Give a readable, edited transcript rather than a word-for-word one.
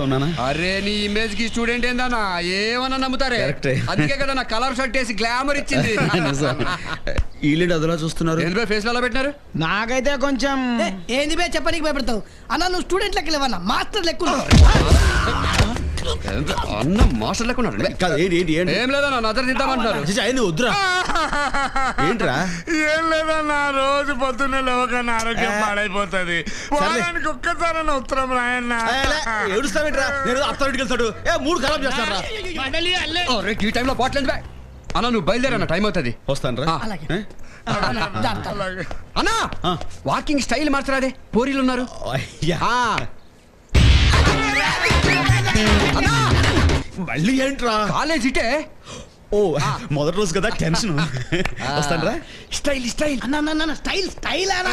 ఉన్నానా? అరే నీ ఇమేజ్ కి స్టూడెంట్ ఏందన్నా ఏమన్నా నమ్ముతారే. అందుకే కదా నా కలర్ షర్ట్ వేసి గ్లామర్ ఇచ్చింది. వీళ్ళు అదలా చూస్తున్నారు. ఎందుకు ఫేస్ లో అలా పెట్టినారు? నాకైతే కొంచెం ఏంది బే చెప్పడానికి భయపడతావు అన్న? నువ్వు స్టూడెంట్ లెక్క లేవన్నా, మాస్టర్ లెక్క అన్న మాస్టర్ లెక్క ఉన్నాడు. ఏం లేదన్నా నజర్ తిద్దామంటున్నారు. వద్దురా. ఏంట్రా? ఏం లేదన్నా, రోజు పొద్దున్నే లేవకన్నా ఆరోగ్యం పాడైపోతుంది. వారానికి ఒక్కసారైనా ఉత్తరం రాయన్నా. ఏడుస్తావేంట్రా? నేను అత్తారింటికి వెళ్తాడు. 3 ఖరాబ్ చేస్తాను రా. ఈ టైంలో బాటిల్ ఎందుకు అన్న? నువ్వు బయలుదేరన్నా, టైం అవుతుంది. వస్తాను రా. అన్నా వాకింగ్ స్టైల్ మార్చరాదే, పోరీలు ఉన్నారు. మళ్ళీ ఏంట్రా? కాలేజ్ ఇటే. ఓ మొదటి రోజు కదా, టెన్షన్. వస్తాను రా. స్టైల్ స్టైల్ అన్న స్టైల్ స్టైల్ అన్న.